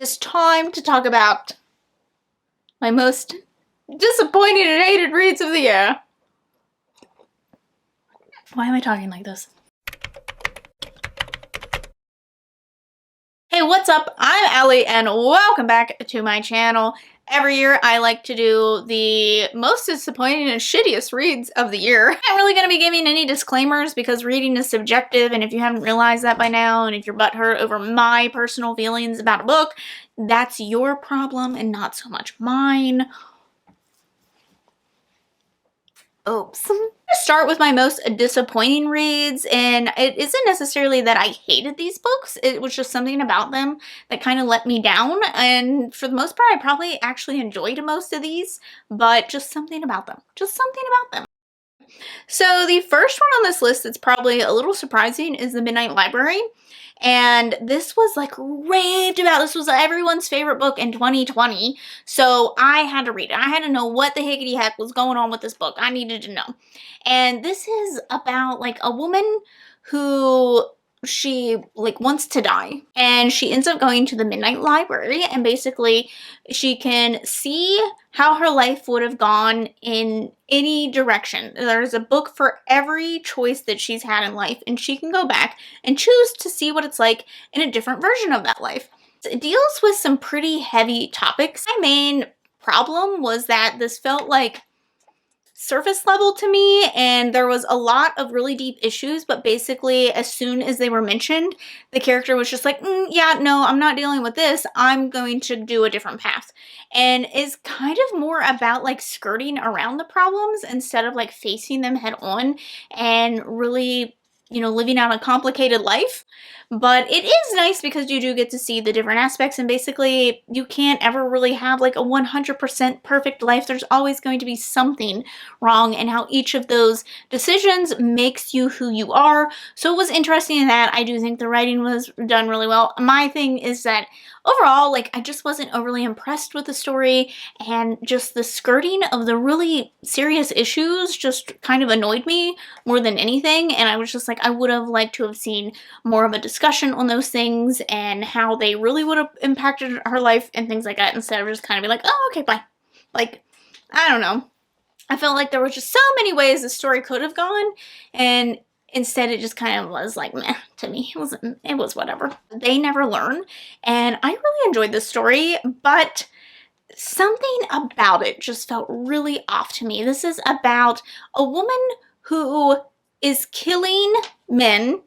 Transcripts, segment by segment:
It's time to talk about my most disappointing and hated reads of the year. Why am I talking like this? Hey, what's up? I'm Allie and welcome back to my channel. Every year I like to do the most disappointing and shittiest reads of the year. I'm not really going to be giving any disclaimers because reading is subjective, and if you haven't realized that by now, and if you're butthurt over my personal feelings about a book, that's your problem and not so much mine. Oops. Start with my most disappointing reads, and it isn't necessarily that I hated these books. It was just something about them that kind of let me down, and for the most part I probably actually enjoyed most of these, but just something about them. So the first one on this list that's probably a little surprising is The Midnight Library. And this was like raved about. This was everyone's favorite book in 2020. So I had to read it. I had to know what the hickety heck was going on with this book. I needed to know. And this is about like a woman who she like wants to die, and she ends up going to the Midnight Library, and basically she can see how her life would have gone in any direction. There's a book for every choice that she's had in life, and she can go back and choose to see what it's like in a different version of that life. It deals with some pretty heavy topics. My main problem was that this felt like surface level to me, and there was a lot of really deep issues, but basically as soon as they were mentioned, the character was just like, yeah, no, I'm not dealing with this. I'm going to do a different path. And is kind of more about like skirting around the problems instead of like facing them head on and really, you know, living out a complicated life. But it is nice because you do get to see the different aspects, and basically you can't ever really have like a 100% perfect life. There's always going to be something wrong, and how each of those decisions makes you who you are. So it was interesting in that. I do think the writing was done really well. My thing is that overall, like, I just wasn't overly impressed with the story, and just the skirting of the really serious issues just kind of annoyed me more than anything. And I was just like, I would have liked to have seen more of a discussion on those things and how they really would have impacted her life and things like that, instead of just kind of be like, oh, okay, bye. Like, I don't know. I felt like there were just so many ways the story could have gone, and instead it just kind of was like, meh, to me. It was whatever. They never learn, and I really enjoyed this story, but something about it just felt really off to me. This is about a woman who is killing men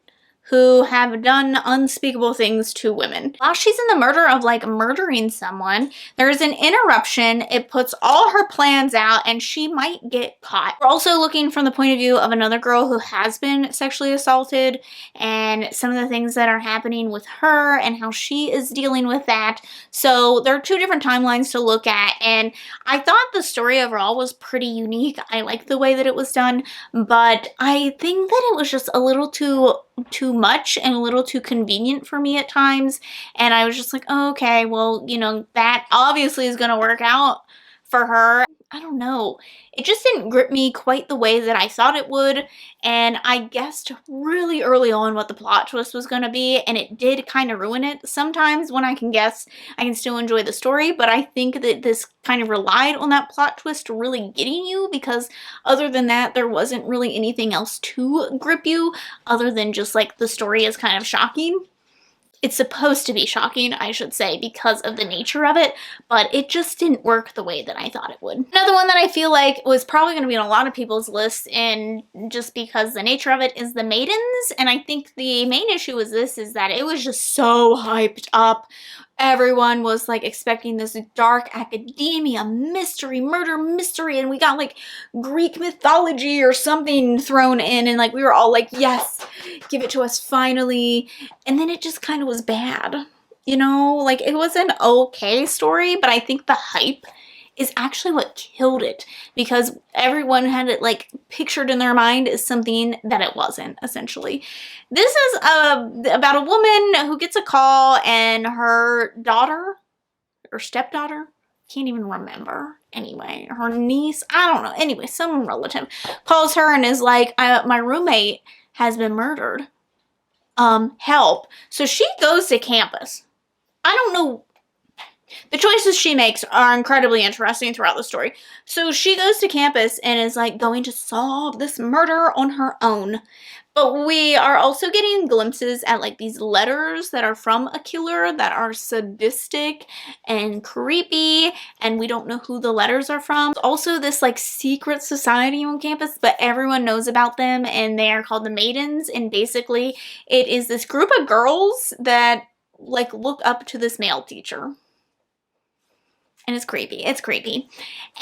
who have done unspeakable things to women. While she's in the murder of like murdering someone, there's an interruption. It puts all her plans out and she might get caught. We're also looking from the point of view of another girl who has been sexually assaulted, and some of the things that are happening with her and how she is dealing with that. So there are two different timelines to look at, and I thought the story overall was pretty unique. I liked the way that it was done, but I think that it was just a little too much and a little too convenient for me at times, and I was just like, oh, okay, well, you know, that obviously is gonna work out for her. I don't know. It just didn't grip me quite the way that I thought it would, and I guessed really early on what the plot twist was gonna be, and it did kind of ruin it. Sometimes when I can guess, I can still enjoy the story, but I think that this kind of relied on that plot twist really getting you, because other than that, there wasn't really anything else to grip you other than just like the story is kind of shocking. It's supposed to be shocking, I should say, because of the nature of it, but it just didn't work the way that I thought it would. Another one that I feel like was probably going to be on a lot of people's lists, and just because the nature of it, is The Maidens. And I think the main issue with this is that it was just so hyped up. Everyone was like expecting this dark academia mystery, murder mystery, and we got like Greek mythology or something thrown in, and like we were all like, yes, give it to us finally. And then it just kind of was bad, you know? Like, it was an okay story, but I think the hype is actually what killed it, because everyone had it like pictured in their mind as something that it wasn't, essentially. This is about a woman who gets a call, and her daughter or stepdaughter, can't even remember, anyway, her niece, I don't know, anyway, some relative calls her and is like, my roommate has been murdered, help. So she goes to campus. I don't know The choices she makes are incredibly interesting throughout the story. So she goes to campus and is like going to solve this murder on her own. But we are also getting glimpses at like these letters that are from a killer that are sadistic and creepy, and we don't know who the letters are from. Also this like secret society on campus, but everyone knows about them, and they are called the Maidens, and basically it is this group of girls that like look up to this male teacher. And it's creepy. It's creepy.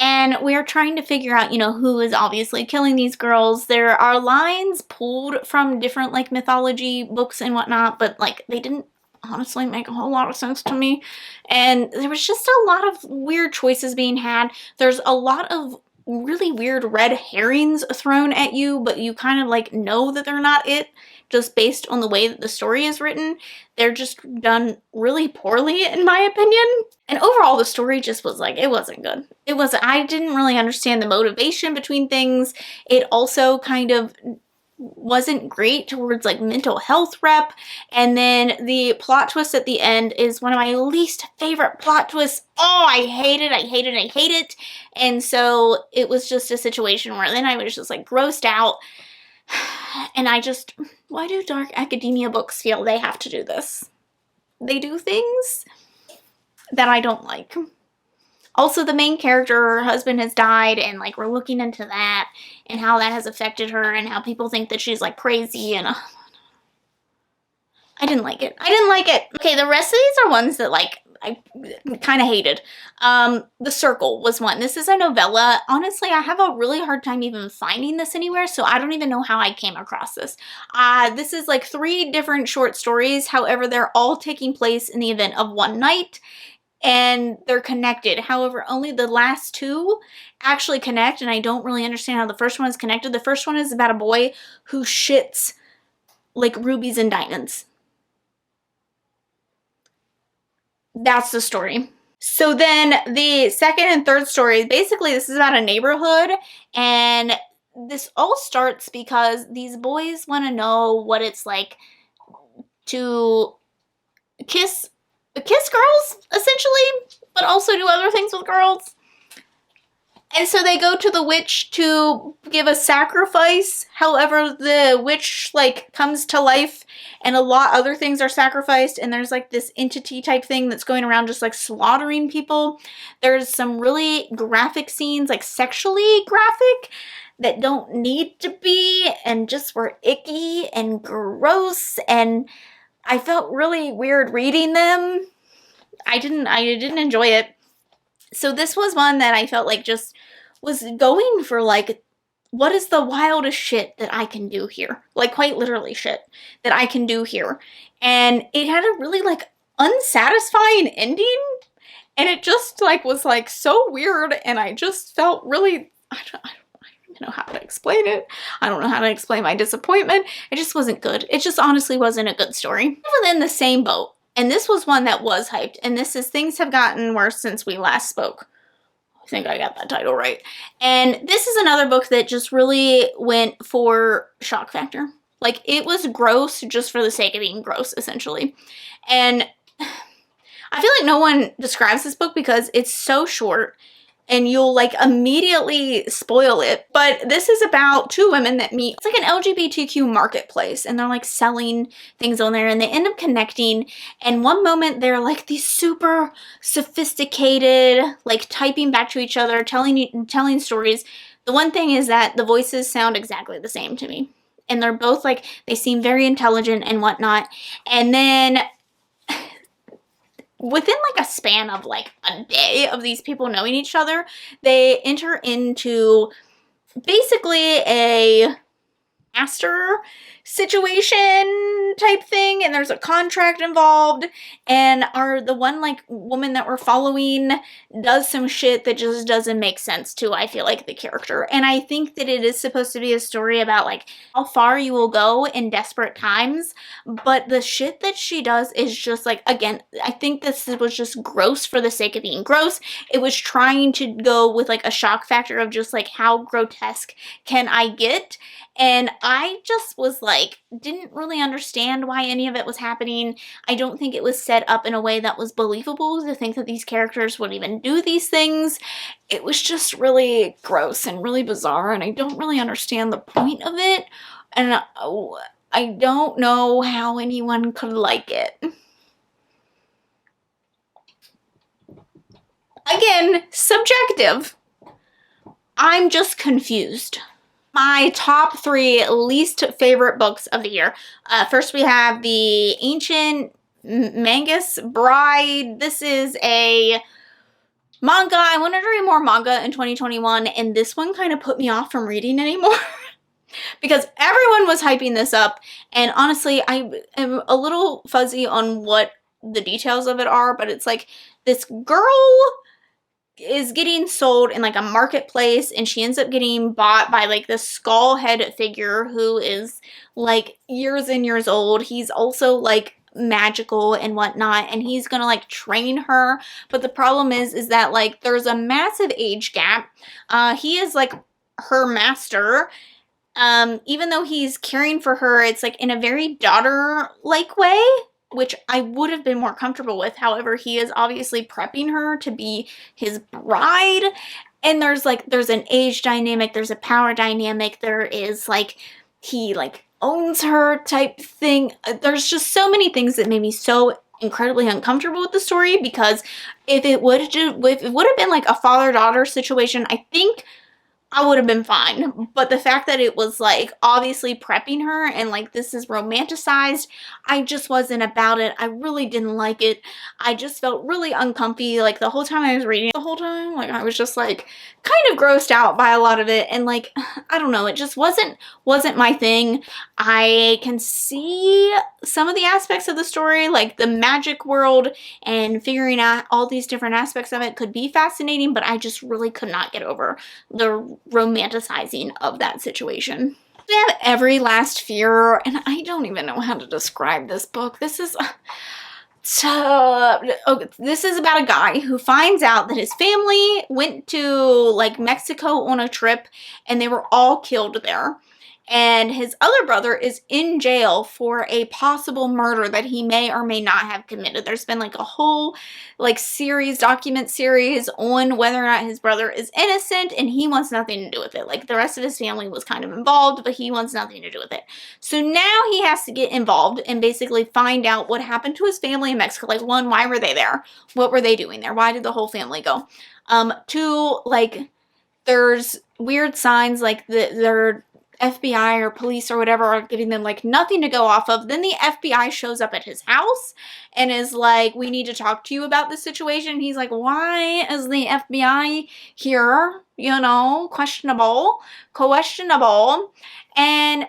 And we're trying to figure out, you know, who is obviously killing these girls. There are lines pulled from different, like, mythology books and whatnot, but, like, they didn't honestly make a whole lot of sense to me. And there was just a lot of weird choices being had. There's a lot of really weird red herrings thrown at you, but you kind of, like, know that they're not it, just based on the way that the story is written. They're just done really poorly, in my opinion. And overall, the story just was like, it wasn't good. I didn't really understand the motivation between things. It also kind of wasn't great towards like mental health rep. And then the plot twist at the end is one of my least favorite plot twists. Oh, I hate it. I hate it. I hate it. And so it was just a situation where then I was just like grossed out. And why do dark academia books feel they have to do this? They do things that I don't like. Also, the main character, her husband has died, and like we're looking into that and how that has affected her and how people think that she's like crazy, and I didn't like it. I didn't like it. Okay, the rest of these are ones that like I kind of hated. The Circle was one. This is a novella. Honestly, I have a really hard time even finding this anywhere, so I don't even know how I came across this. This is like 3 different short stories. However, they're all taking place in the event of one night, and they're connected. However, only the last 2 actually connect, and I don't really understand how the first one is connected. The first one is about a boy who shits like rubies and diamonds. That's the story. So then the second and third story, basically this is about a neighborhood, and this all starts because these boys want to know what it's like to kiss girls, essentially, but also do other things with girls. And so they go to the witch to give a sacrifice. However, the witch like comes to life and a lot other things are sacrificed, and there's like this entity type thing that's going around just like slaughtering people. There's some really graphic scenes, like sexually graphic, that don't need to be and just were icky and gross, and I felt really weird reading them. I didn't enjoy it. So this was one that I felt like just was going for like, what is the wildest shit that I can do here? Like quite literally shit that I can do here. And it had a really like unsatisfying ending. And it just like was like so weird. And I just felt really, I don't know how to explain it. I don't know how to explain my disappointment. It just wasn't good. It just honestly wasn't a good story. Within the same boat. And this was one that was hyped. And this is Things Have Gotten Worse Since We Last Spoke. I think I got that title right. And this is another book that just really went for shock factor. Like, it was gross just for the sake of being gross, essentially. And I feel like no one describes this book because it's so short and you'll like immediately spoil it. But this is about 2 women that meet. It's like an LGBTQ marketplace, and they're like selling things on there, and they end up connecting. And one moment they're like these super sophisticated, like typing back to each other, telling stories. The one thing is that the voices sound exactly the same to me. And they're both like, they seem very intelligent and whatnot. And then within like a span of like a day of these people knowing each other, they enter into basically a master situation type thing, and there's a contract involved, and the one like woman that we're following does some shit that just doesn't make sense to, I feel like, the character. And I think that it is supposed to be a story about like how far you will go in desperate times, but the shit that she does is just like, again, I think this was just gross for the sake of being gross. It was trying to go with like a shock factor of just like how grotesque can I get. And I just was like, didn't really understand why any of it was happening. I don't think it was set up in a way that was believable to think that these characters would even do these things. It was just really gross and really bizarre, and I don't really understand the point of it. And I don't know how anyone could like it. Again, subjective. I'm just confused. My top 3 least favorite books of the year. First, we have The Ancient Magus Bride. This is a manga. I wanted to read more manga in 2021, and this one kind of put me off from reading anymore. Because everyone was hyping this up, and honestly, I am a little fuzzy on what the details of it are, but it's like this girl is getting sold in like a marketplace, and she ends up getting bought by like this skull head figure who is like years and years old. He's also like magical and whatnot, and he's gonna like train her, but the problem is that like there's a massive age gap. He is like her master. Even though he's caring for her, it's like in a very daughter-like way, which I would have been more comfortable with. However, he is obviously prepping her to be his bride. And there's an age dynamic, there's a power dynamic, there is like, he like owns her type thing. There's just so many things that made me so incredibly uncomfortable with the story, because if it would have been like a father-daughter situation, I think I would have been fine. But the fact that it was like obviously prepping her and like this is romanticized, I just wasn't about it. I really didn't like it. I just felt really uncomfy like the whole time I was reading it. The whole time, like I was just like kind of grossed out by a lot of it, and like I don't know, it just wasn't my thing. I can see some of the aspects of the story, like the magic world and figuring out all these different aspects of it could be fascinating, but I just really could not get over the romanticizing of that situation. We have Every Last Fear, and I don't even know how to describe this book. This is this is about a guy who finds out that his family went to like Mexico on a trip and they were all killed there. And his other brother is in jail for a possible murder that he may or may not have committed. There's been like a whole like document series on whether or not his brother is innocent, and he wants nothing to do with it. Like the rest of his family was kind of involved, but he wants nothing to do with it. So now he has to get involved and basically find out what happened to his family in Mexico. Like, one, why were they there? What were they doing there? Why did the whole family go? Two, like there's weird signs like they're FBI or police or whatever are giving them like nothing to go off of. Then the FBI shows up at his house and is like, we need to talk to you about this situation. He's like, why is the FBI here? You know, questionable. And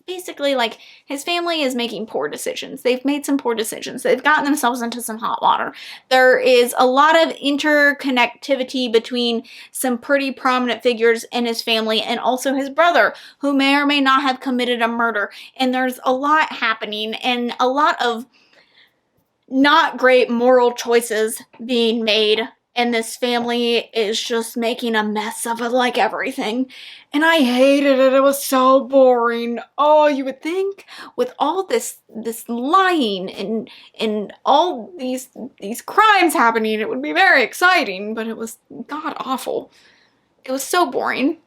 basically, like, his family is making poor decisions. They've made some poor decisions. They've gotten themselves into some hot water. There is a lot of interconnectivity between some pretty prominent figures in his family and also his brother, who may or may not have committed a murder. And there's a lot happening and a lot of not great moral choices being made. And this family is just making a mess of it, like everything. And I hated it. It was so boring. Oh, you would think with all this lying and all these crimes happening, it would be very exciting, but it was god awful. It was so boring.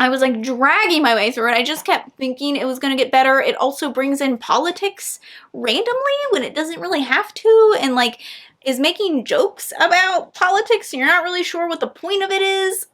I was like dragging my way through it. I just kept thinking it was going to get better. It also brings in politics randomly when it doesn't really have to, and like is making jokes about politics, and you're not really sure what the point of it is.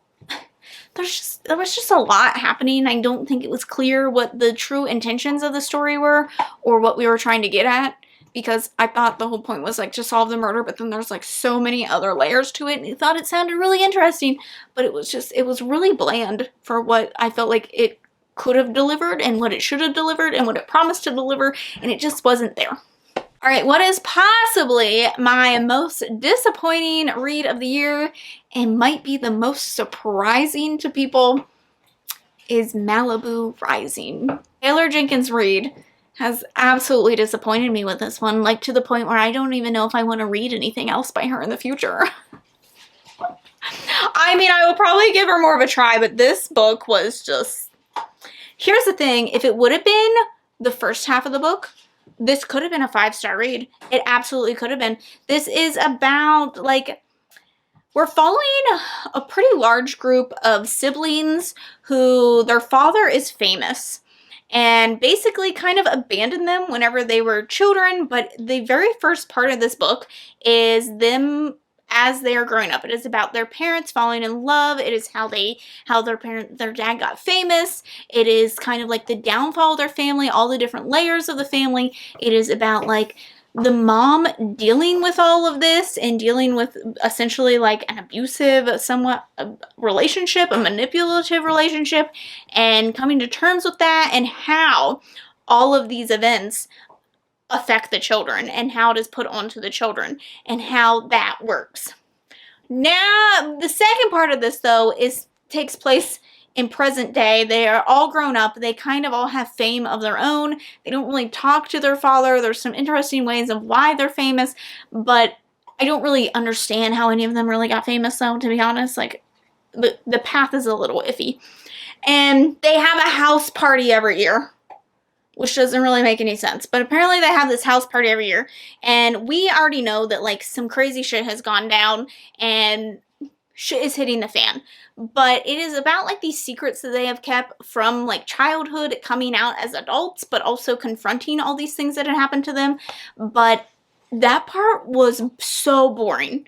There was just a lot happening. I don't think it was clear what the true intentions of the story were or what we were trying to get at, because I thought the whole point was like to solve the murder, but then there's like so many other layers to it, and I thought it sounded really interesting, but it was really bland for what I felt like it could have delivered and what it should have delivered and what it promised to deliver, and it just wasn't there. All right, what is possibly my most disappointing read of the year and might be the most surprising to people is Malibu Rising. Taylor Jenkins Reid has absolutely disappointed me with this one, like to the point where I don't even know if I want to read anything else by her in the future. I mean, I will probably give her more of a try, but this book was just, Here's the thing, if it would have been the first half of the book, this could have been a 5-star read. It absolutely could have been. This is about, like, we're following a pretty large group of siblings who their father is famous and basically kind of abandoned them whenever they were children. But the very first part of this book is them as they are growing up. It is about their parents falling in love. It is how their dad got famous. It is kind of like the downfall of their family, all the different layers of the family. It is about, like, the mom dealing with all of this and dealing with essentially like an abusive, somewhat relationship, a manipulative relationship, and coming to terms with that, and how all of these events affect the children and how it is put onto the children and how that works. Now, the second part of this, though, takes place in present day. They are all grown up. They kind of all have fame of their own. They don't really talk to their father. There's some interesting ways of why they're famous, but I don't really understand how any of them really got famous, though, to be honest. Like, the path is a little iffy. And they have a house party every year, which doesn't really make any sense. But apparently they have this house party every year, and we already know that, like, some crazy shit has gone down and shit is hitting the fan. But it is about, like, these secrets that they have kept from, like, childhood coming out as adults, but also confronting all these things that had happened to them. But that part was so boring.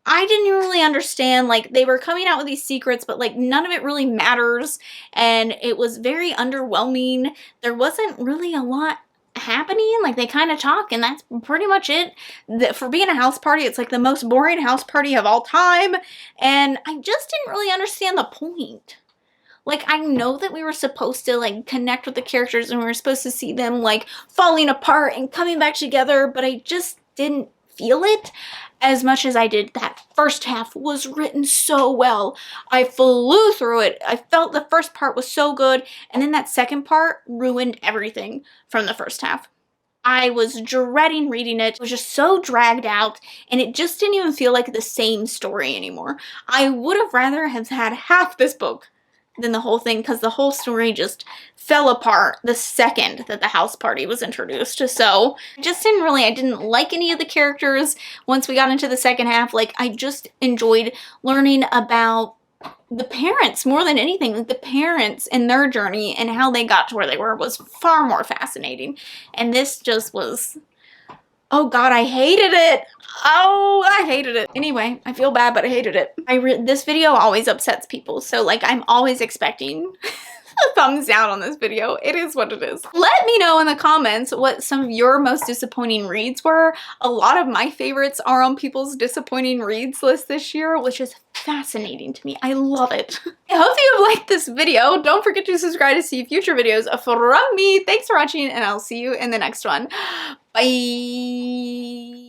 I didn't really understand, like, they were coming out with these secrets, but, like, none of it really matters, and it was very underwhelming. There wasn't really a lot happening. Like, they kind of talk, and that's pretty much it. For being a house party, it's like the most boring house party of all time, and I just didn't really understand the point. Like, I know that we were supposed to, like, connect with the characters, and we were supposed to see them, like, falling apart and coming back together, but I just didn't feel it as much as I did. That first half was written so well. I flew through it. I felt the first part was so good, and then that second part ruined everything from the first half. I was dreading reading it. It was just so dragged out, and it just didn't even feel like the same story anymore. I would have rather have had half this book than the whole thing, because the whole story just fell apart the second that the house party was introduced. So I didn't like any of the characters once we got into the second half. Like, I just enjoyed learning about the parents more than anything. Like, the parents and their journey and how they got to where they were was far more fascinating. And this just was, oh God, I hated it. Oh, I hated it. Anyway, I feel bad, but I hated it. This video always upsets people, so, like, I'm always expecting a thumbs down on this video. It is what it is. Let me know in the comments what some of your most disappointing reads were. A lot of my favorites are on people's disappointing reads list this year, which is fascinating to me. I love it. I hope you have liked this video. Don't forget to subscribe to see future videos from me. Thanks for watching, and I'll see you in the next one. Bye.